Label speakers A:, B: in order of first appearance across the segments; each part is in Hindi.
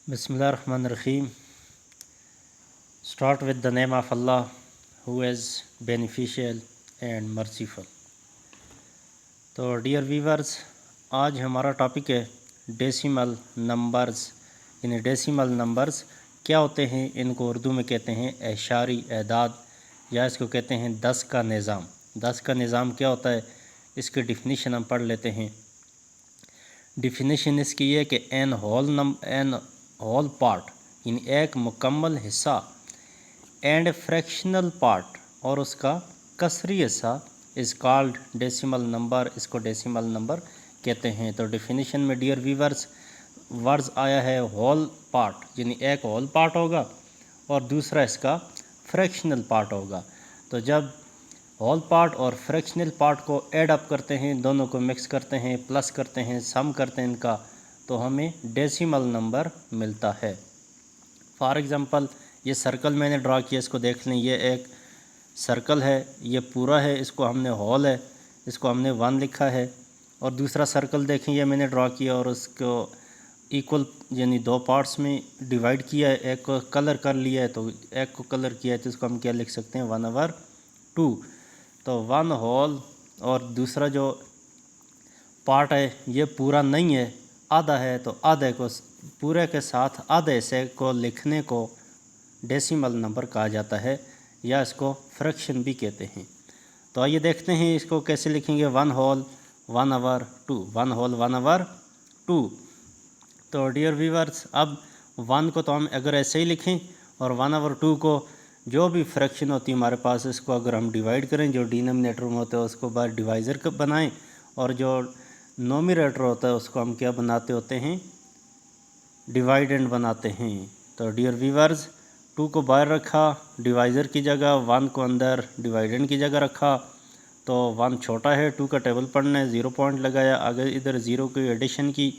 A: Bismillahirrahmanirrahim. Start with the name of Allah, who is beneficial and merciful. तो डियर व्यूवर्स, आज हमारा टॉपिक है डेसिमल नंबर्स। यानी डेसिमल नंबर्स क्या होते हैं? इनको उर्दू में कहते हैं एशारी एदाद, या इसको कहते हैं 10 का निज़ाम। 10 का निज़ाम क्या होता है, इसकी डिफिनीशन हम पढ़ लेते हैं। डिफिनीशन इसकी है कि एन होल पार्ट, यानी एक मुकम्मल हिस्सा, एंड फ्रैक्शनल पार्ट, और उसका कसरी हिस्सा, इज़ कॉल्ड डेसिमल नंबर। इसको डेसिमल नंबर कहते हैं। तो डिफिनीशन में डियर व्यूवर्स वर्ड्स आया है होल पार्ट, यानी एक होल पार्ट होगा और दूसरा इसका फ्रैक्शनल पार्ट होगा। तो जब होल पार्ट और फ्रैक्शनल पार्ट को ऐड अप करते हैं, दोनों को मिक्स करते हैं, प्लस करते हैं, सम करते हैं इनका, तो हमें डेसिमल नंबर मिलता है। फॉर एग्ज़ाम्पल ये सर्कल मैंने ड्रा किया, इसको देख लें। ये एक सर्कल है, ये पूरा है, इसको हमने होल है, इसको हमने 1 लिखा है। और दूसरा सर्कल देखें, ये मैंने ड्रा किया और उसको इक्वल यानी 2 पार्ट्स में डिवाइड किया है। एक को कलर कर लिया है, तो एक को कलर किया है, तो इसको हम क्या लिख सकते हैं, 1/2। तो 1 होल और दूसरा जो पार्ट है ये पूरा नहीं है, आधा है, तो आधे को पूरे के साथ आधे हिस्से को लिखने को डेसिमल नंबर कहा जाता है, या इसको फ्रैक्शन भी कहते हैं। तो आइए देखते हैं इसको कैसे लिखेंगे। 1 होल 1/2, 1 होल 1/2। तो डियर व्यूवर्स, अब 1 को तो हम अगर ऐसे ही लिखें, और 1/2 को जो भी फ्रैक्शन होती है हमारे पास, इसको अगर हम डिवाइड करें, जो डिनोमिनेटर में होता है उसको बार डिवाइज़र बनाएं, और जो नोमिनेटर होता है उसको हम क्या बनाते होते हैं, डिवाइडेंड बनाते हैं। तो डियर व्यूवर्स, 2 को बाहर रखा डिवाइज़र की जगह, 1 को अंदर डिवाइडेंड की जगह रखा। तो 1 छोटा है, 2 का टेबल पढ़ना है, 0 पॉइंट लगाया, आगे इधर 0 की एडिशन की,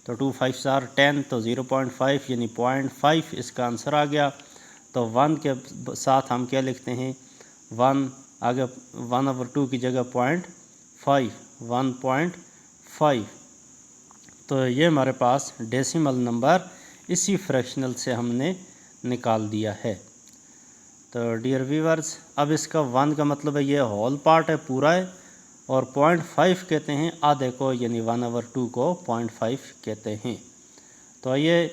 A: तो 2 5 are 10, तो 0.5 यानी 0.5 इसका आंसर आ गया। तो 1 के साथ हम क्या लिखते हैं, 1 आगे 1/2 की जगह 0.5, 1.5। तो ये हमारे पास डेसिमल नंबर इसी फ्रैक्शनल से हमने निकाल दिया है। तो डियर व्यूवर्स, अब इसका 1 का मतलब है ये होल पार्ट है, पूरा है, और 0.5 कहते हैं आधे को, यानी 1/2 को 0.5 कहते हैं। तो आइए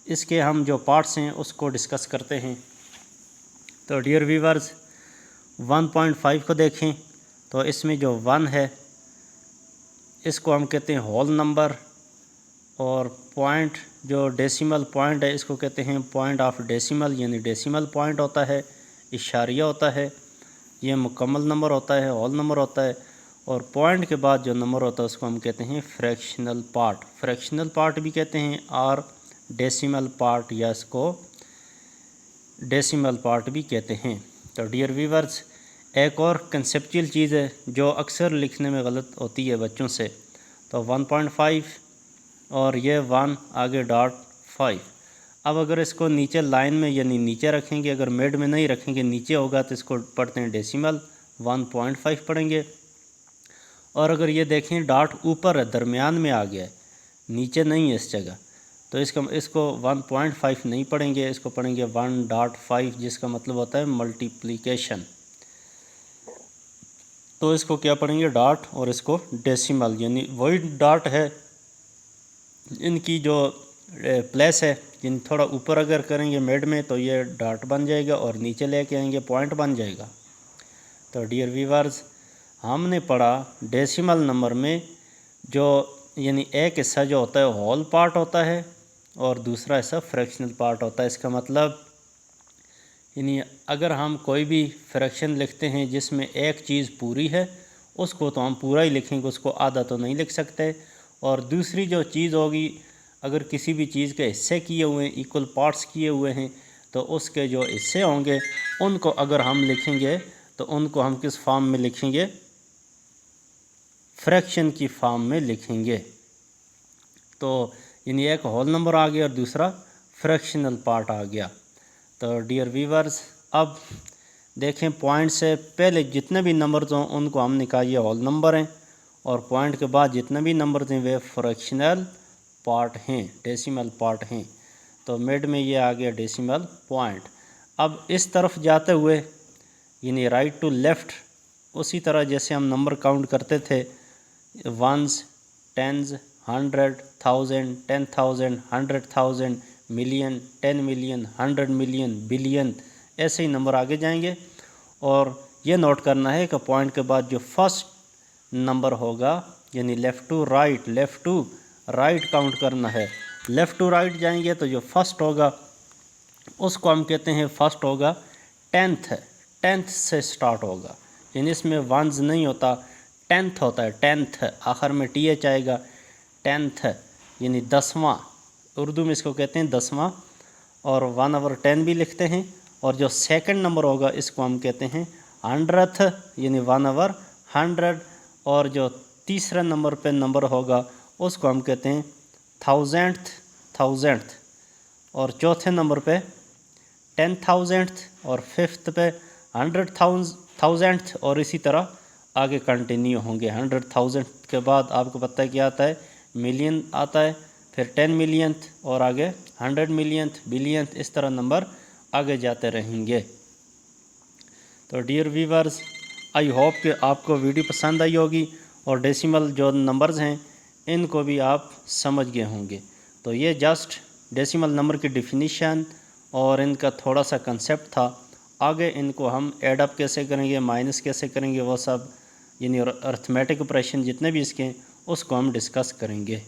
A: इसके हम जो पार्ट्स हैं उसको डिस्कस करते हैं। तो डियर व्यूवर्स, 1.5 को देखें, तो इसमें जो 1 है इसको हम कहते हैं होल नंबर, और पॉइंट जो डेसिमल पॉइंट है इसको कहते हैं पॉइंट ऑफ डेसिमल, यानी डेसिमल पॉइंट होता है, इशारिया होता है, ये मुकम्मल नंबर होता है, होल नंबर होता है। और पॉइंट के बाद जो नंबर होता है उसको हम कहते हैं फ्रैक्शनल पार्ट। फ्रैक्शनल पार्ट भी कहते हैं और डेसिमल पार्ट, या इसको डेसिमल पार्ट भी कहते हैं। तो डियर व्यूवर्स, एक और कंसेप्चुअल चीज़ है जो अक्सर लिखने में गलत होती है बच्चों से। तो 1.5 और ये 1 आगे .5। अब अगर इसको नीचे लाइन में यानी नीचे रखेंगे, अगर मिड में नहीं रखेंगे, नीचे होगा, तो इसको पढ़ते हैं डेसिमल, 1.5 पढ़ेंगे। और अगर ये देखें डॉट ऊपर है, दरमियान में आ गया है, नीचे नहीं है इस जगह, तो इसको 1.5 नहीं पढ़ेंगे, इसको पढ़ेंगे 1.5, जिसका मतलब होता है मल्टीप्लिकेशन। तो इसको क्या पढ़ेंगे, डॉट, और इसको डेसिमल, यानी वही डॉट है, इनकी जो प्लेस है, जिन थोड़ा ऊपर अगर करेंगे मिड में तो ये डॉट बन जाएगा, और नीचे लेके आएंगे पॉइंट बन जाएगा। तो डियर व्यूवर्स, हमने पढ़ा डेसिमल नंबर में जो यानी एक हिस्सा जो होता है होल पार्ट होता है, और दूसरा हिस्सा फ्रैक्शनल पार्ट होता है। इसका मतलब यानी अगर हम कोई भी फ्रैक्शन लिखते हैं जिसमें एक चीज़ पूरी है, उसको तो हम पूरा ही लिखेंगे, उसको आधा तो नहीं लिख सकते। और दूसरी जो चीज़ होगी, अगर किसी भी चीज़ के हिस्से किए हुए हैं, इक्वल पार्ट्स किए हुए हैं, तो उसके जो हिस्से होंगे उनको अगर हम लिखेंगे तो उनको हम किस फॉर्म में लिखेंगे, फ्रैक्शन की फॉर्म में लिखेंगे। तो यानी एक होल नंबर आ गया और दूसरा फ्रैक्शनल पार्ट आ गया। तो डियर व्यूवर्स, अब देखें, पॉइंट से पहले जितने भी नंबर्स हों उनको हम निकालिए होल नंबर हैं, और पॉइंट के बाद जितने भी नंबर्स हैं वे फ्रैक्शनल पार्ट हैं, डेसिमल पार्ट हैं। तो मिड में ये आ गया डेसिमल पॉइंट। अब इस तरफ जाते हुए यानी राइट टू लेफ़्ट, उसी तरह जैसे हम नंबर काउंट करते थे, ones, tens, 100, 1000, 10,000, 100,000, million, 10 million, 100 million, billion, ऐसे ही नंबर आगे जाएंगे। और ये नोट करना है कि पॉइंट के बाद जो फर्स्ट नंबर होगा यानी लेफ़्ट टू राइट काउंट करना है। लेफ़्ट टू राइट जाएंगे तो जो फर्स्ट होगा उसको हम कहते हैं फर्स्ट होगा टेंथ से स्टार्ट होगा, यानी इसमें वंस नहीं होता, टेंथ होता है, टेंथ आखिर में टीएच आएगा, टेंथ यानी 10वां, उर्दू में इसको कहते हैं 10वां, और 1/10 भी लिखते हैं। और जो सेकंड नंबर होगा इसको हम कहते हैं 100th यानी 1/100, और जो तीसरा नंबर पे नंबर होगा उसको हम कहते हैं 1000th, और चौथे नंबर पे 10,000th, और फिफ्थ पे 100,000th, और इसी तरह आगे कंटिन्यू होंगे। 100,000 के बाद आपको पता है क्या आता है, मिलियन आता है, फिर 10 मिलियंथ, और आगे 100 मिलियंथ, बिलियंथ, इस तरह नंबर आगे जाते रहेंगे। तो डियर व्यूअर्स, आई होप कि आपको वीडियो पसंद आई होगी और डेसिमल जो नंबर्स हैं इनको भी आप समझ गए होंगे। तो ये जस्ट डेसिमल नंबर की डिफिनीशन और इनका थोड़ा सा कंसेप्ट था। आगे इनको हम ऐड अप कैसे करेंगे, माइनस कैसे करेंगे, वो सब यानी अर्थमेटिक ऑपरेशन जितने भी इसके उसको हम डिस्कस करेंगे।